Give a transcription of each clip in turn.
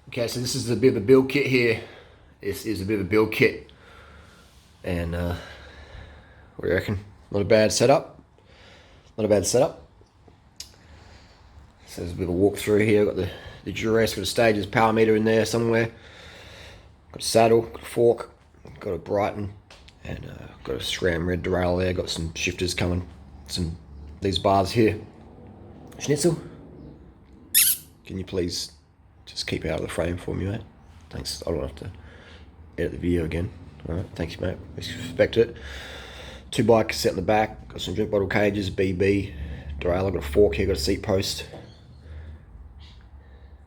Okay, so this is a bit of a build kit here. This is a bit of a build kit. And what do you reckon? Not a bad setup. Not a bad setup. So there's a bit of a walkthrough here. Got the duress, got a stages power meter in there somewhere. Got a saddle, got a fork, got a Brighton, and got a SRAM red derailleur there. Got some shifters coming. These bars here. Schnitzel, can you please just keep out of the frame for me, mate? Thanks. I don't have to edit the video again. Alright, thank you, mate. Respect it. 2 bikes set in the back. Got some drink bottle cages, BB, derailleur. Got a fork here, got a seat post.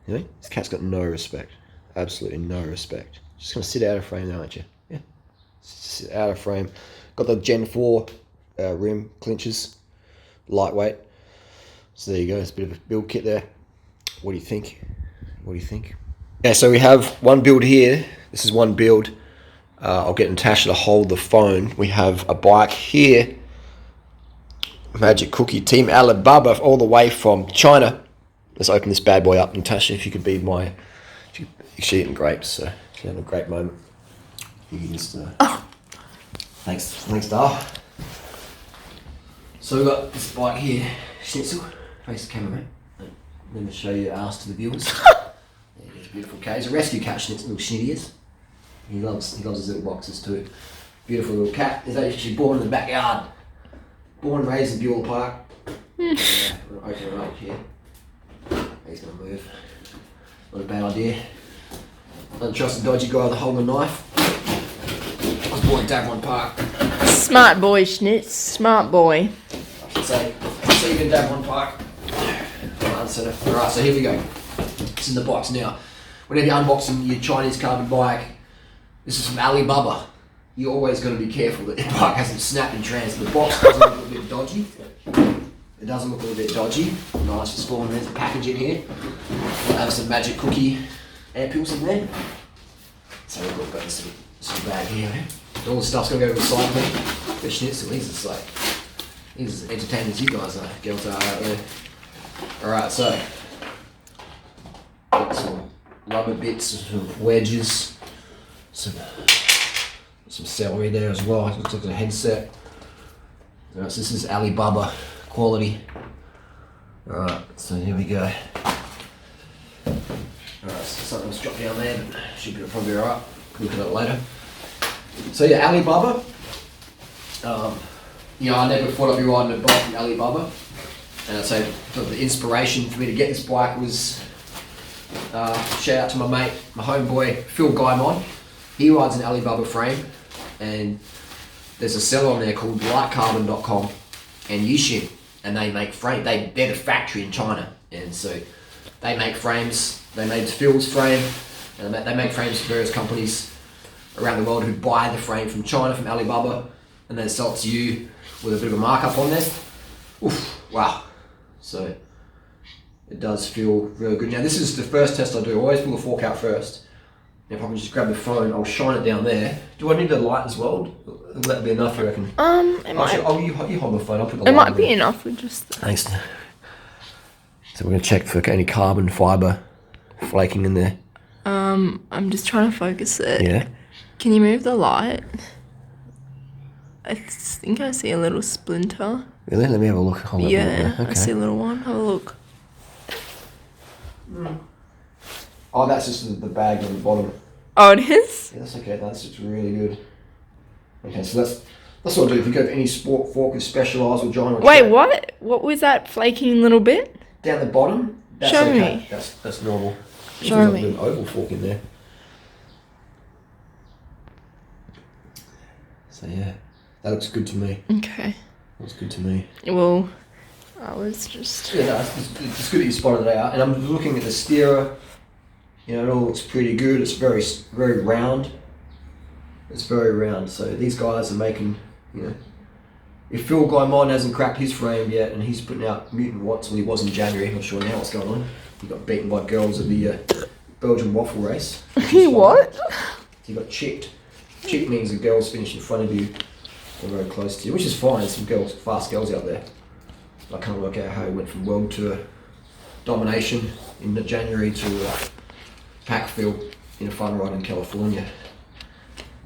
You know, this cat's got no respect. Absolutely no respect. Just gonna sit out of frame now, aren't you? Yeah. Sit out of frame. Got the Gen 4 rim clinches. Lightweight. So there you go. It's a bit of a build kit there. What do you think? What do you think? Yeah, so we have one build here. This is one build. I'll get Natasha to hold the phone. We have a bike here. Magic Cookie Team Alibaba all the way from China. Let's open this bad boy up. Natasha, if you could be my... She's eating grapes, so she's having a great moment. You can just... Thanks, Dar. So we've got this bike here. Schnitzel. Face the camera, mate. Let me show you ours to the viewers. There's a beautiful cat. He's a rescue cat, Schnitzel. Little Schnitty is. He loves his little boxes too. Beautiful little cat. He's actually born in the backyard. Born and raised in Buell Park. We're gonna open it up here. He's gonna move. Not a bad idea. Don't trust a dodgy guy with a holding a knife. I was born in Davron Park. Smart boy, Schnitz. Smart boy. I should say. So you can Davron Park. Alright, so here we go. It's in the box now. Whenever you're unboxing your Chinese carbon bike, this is from Alibaba. You're always going to be careful that your bike hasn't snapped in transit. The box doesn't look a little bit dodgy. It doesn't look a little bit dodgy. Nice, just falling there's a package in here. We'll have some Magic Cookie air pills in there. So we've got this little bag here. All the stuff's going to go to recycling. But Schnitzel, he's as entertaining as you guys are, girls are out there. Alright, so got some rubber bits, some wedges, some celery there as well. Looks like a headset. Alright, so this is Alibaba quality. Alright, so here we go. Alright, so something's dropped down there, but should be probably alright. Look at it later. So yeah, Alibaba. I never thought I'd be riding a bike from Alibaba. And I'd say the inspiration for me to get this bike was shout out to my mate, my homeboy Phil Guymon. He rides an Alibaba frame, and there's a seller on there called lightcarbon.com and Yixin, and they make frame. They're the factory in China, and so they make frames. They made Phil's frame, and they make frames for various companies around the world who buy the frame from China, from Alibaba, and then sell it to you with a bit of a markup on there. Oof, wow. So it does feel really good. Now this is the first test I do. I always pull the fork out first. If I can just grab the phone, I'll shine it down there. Do I need the light as well? Will that be enough, you reckon? You hold the phone, I'll put the light. It might be enough with just... Thanks. So we're going to check for any carbon fibre flaking in there. I'm just trying to focus it. Yeah. Can you move the light? I think I see a little splinter. Really? Let me have a look. Hold Yeah, okay. I see a little one. Have a look. Oh, that's just the bag on the bottom. Oh, it is? Yeah, that's okay. That's just really good. Okay, so that's what I'll do. If you go for any sport fork with Specialized or Giant... Wait, what? What was that flaking little bit? Down the bottom? That's Show okay. me. That's normal. Show me. There's an oval fork in there. So yeah, that looks good to me. Okay. Looks good to me. Well, I was just... Yeah, no, it's good that you spotted it out. And I'm looking at the steerer. You know, it all looks pretty good. It's very, very round. It's very round. So these guys are making, if Phil Guymon hasn't cracked his frame yet, and he's putting out Mutant Watts, well, he was in January. I'm not sure now what's going on. He got beaten by girls at the Belgian waffle race. He what? He got chipped. Chipped means the girls finish in front of you or very close to you, which is fine. There's some girls, fast girls out there. I can't work out how he went from world tour domination in January to pack fill in a fun ride in California.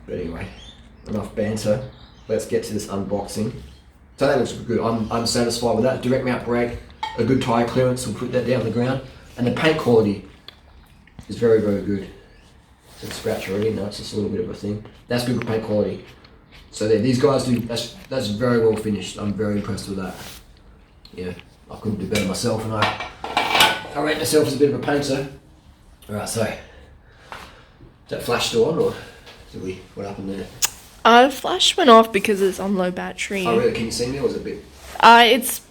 But anyway, enough banter. Let's get to this unboxing. So that looks good. I'm satisfied with that. Direct mount brake, a good tyre clearance. We'll put that down on the ground. And the paint quality is very, very good. It's scratch already. No, it's just a little bit of a thing. That's good paint quality. So there, these guys do. That's very well finished. I'm very impressed with that. Yeah, I couldn't do better myself, and I rate myself as a bit of a painter. All right, so is that flash still on, or did we? What happened there? The flash went off because it's on low battery. Oh really? Can you see me, or was it a bit? It's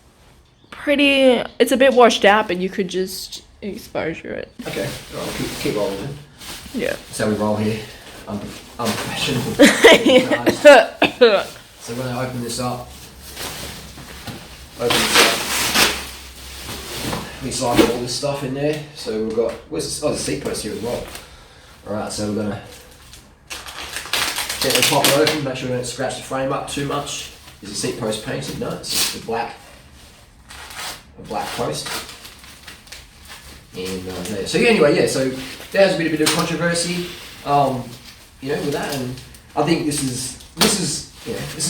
pretty. It's a bit washed out, but you could just exposure it. Okay, all right, keep rolling then. Yeah. That's how we roll here. I'm professional. So when I open this up, we cycle all this stuff in there. So we've got, where's this? Oh, the seat post here as well. Alright, so we're gonna gently pop it open, make sure we don't scratch the frame up too much. Is the seat post painted? No, it's just a black post. And yeah. So anyway, yeah, so there's a bit of controversy, with that, and I think this is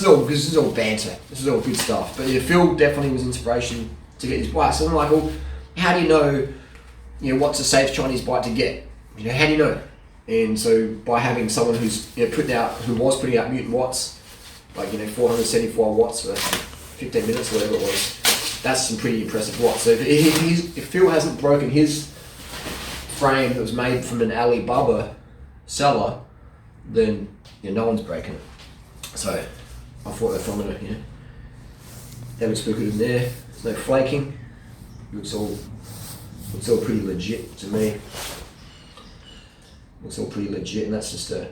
all banter. This is all good stuff. But yeah, Phil definitely was inspiration to get his bike. So I'm like, well, how do you know, what's a safe Chinese bike to get? How do you know? And so by having someone who's who was putting out mutant watts, like 474 watts for 15 minutes, whatever it was, that's some pretty impressive watts. So if Phil hasn't broken his frame that was made from an Alibaba seller, then no one's breaking it. So I thought that from it, that looks pretty good in there. There's no flaking. Looks all pretty legit to me. Looks all pretty legit, and that's just a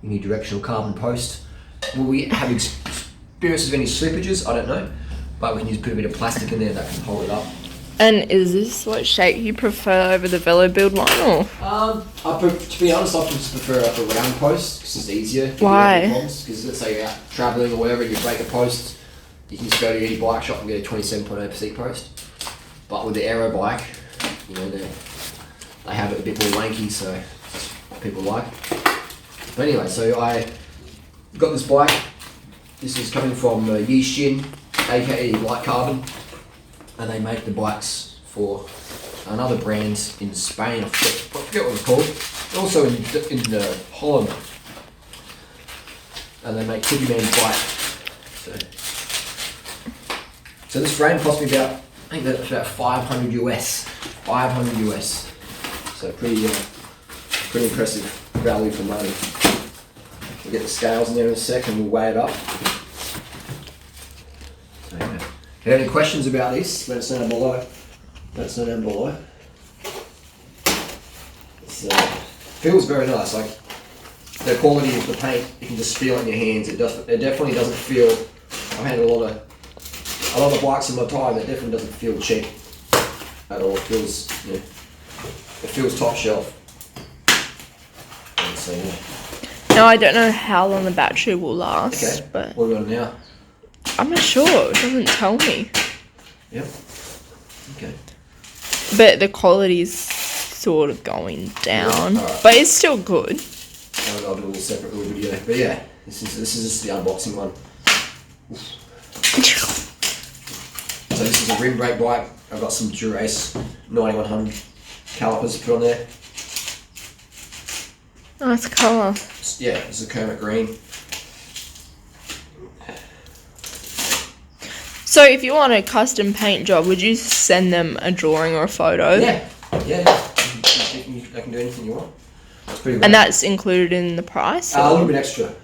unidirectional carbon post. Will we have experiences of any slippages? I don't know, but we can just put a bit of plastic in there that can hold it up. And is this what shape you prefer over the Velo Build one, or? To be honest, I just prefer like a round post because it's easier. Why? Because let's say you're out travelling or wherever, you break a post, you can just go to any bike shop and get a 27.0 seat post. But with the aero bike, they have it a bit more lanky, so that's what people like. But anyway, so I got this bike. This is coming from Yixin, aka Light Carbon, and they make the bikes for another brand in Spain. I forget what it's called. Also in Holland, and they make Cookie Man bike. So this frame cost me about, I think that's about 500 US. 500 US. So pretty impressive value for money. We'll get the scales in there in a sec and we'll weigh it up. So, yeah. If you have any questions about this, let us know down below. It feels very nice. Like the quality of the paint, you can just feel it in your hands. It definitely doesn't feel. I've had a lot of bikes in my time that definitely doesn't feel cheap at all. It feels top shelf. So, yeah. Now I don't know how long the battery will last. Okay. But what are we on now? I'm not sure. It doesn't tell me. Yep. Okay. But the quality's sort of going down. Yeah, right. But it's still good. I'll do a little separate little video. But yeah, this is just the unboxing one. So this is a rim brake bike. I've got some Durace 9100 calipers to put on there. Nice colour. Yeah, this is a Kermit green. So if you want a custom paint job, would you send them a drawing or a photo? Yeah. They can do anything you want. That's pretty. And that's included in the price? A little bit extra.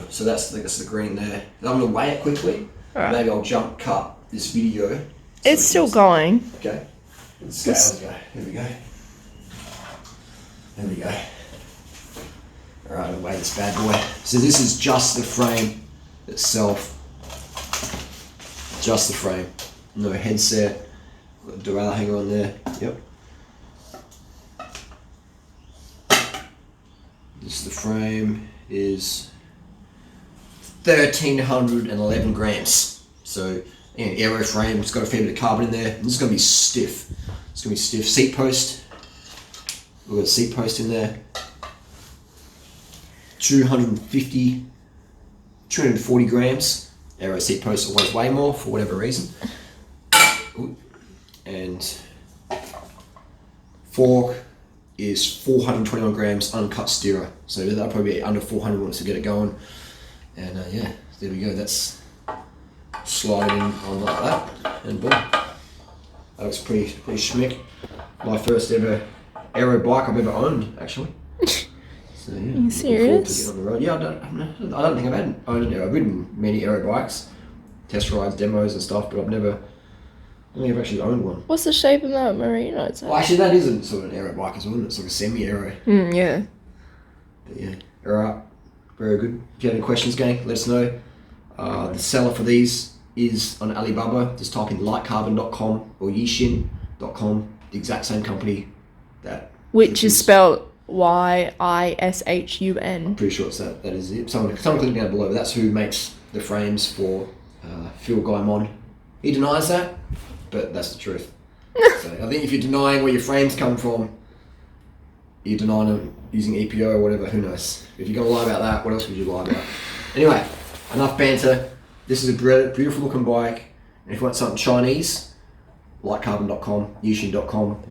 So that's the green there. I'm gonna weigh it quickly. Right. Maybe I'll jump cut this video. It's still going. Okay. The scales go. Here we go. Alright, I'll weigh this bad boy. So this is just the frame itself. Just the frame. No headset. Got a derailleur hanger on there. Yep. The frame is 1,311 grams. So, aero frame, it's got a fair bit of carbon in there. And this is going to be stiff. Seat post, We've got a seat post in there. 240 grams. Aero seat posts always weigh more for whatever reason. Ooh. And fork is 421 grams uncut steerer. So that'll probably be under 400 once to get it going. And yeah, there we go. That's sliding on like that, and boom. That looks pretty schmick. My first ever aero bike I've ever owned, actually. So yeah, Are you serious? To get on the road. Yeah, I don't think I've owned an aero. I've ridden many aero bikes, test rides, demos and stuff, but I don't think I've actually owned one. What's the shape of that Merino? Well, actually, that isn't sort of an aero bike as well. It's like a semi-aero. Yeah. But yeah, alright, very good. If you have any questions, gang, let us know. The seller for these is on Alibaba. Just type in lightcarbon.com or yishin.com, the exact same company that. Which is spelled YISHUN. I'm pretty sure it's that is it. Someone click down below. But that's who makes the frames for Phil Gaimon. He denies that, but that's the truth. So I think if you're denying where your frames come from, you're denying them using EPO or whatever, who knows. If you're going to lie about that, what else would you lie about? Anyway, enough banter. This is a beautiful looking bike. And if you want something Chinese, lightcarbon.com, yishin.com,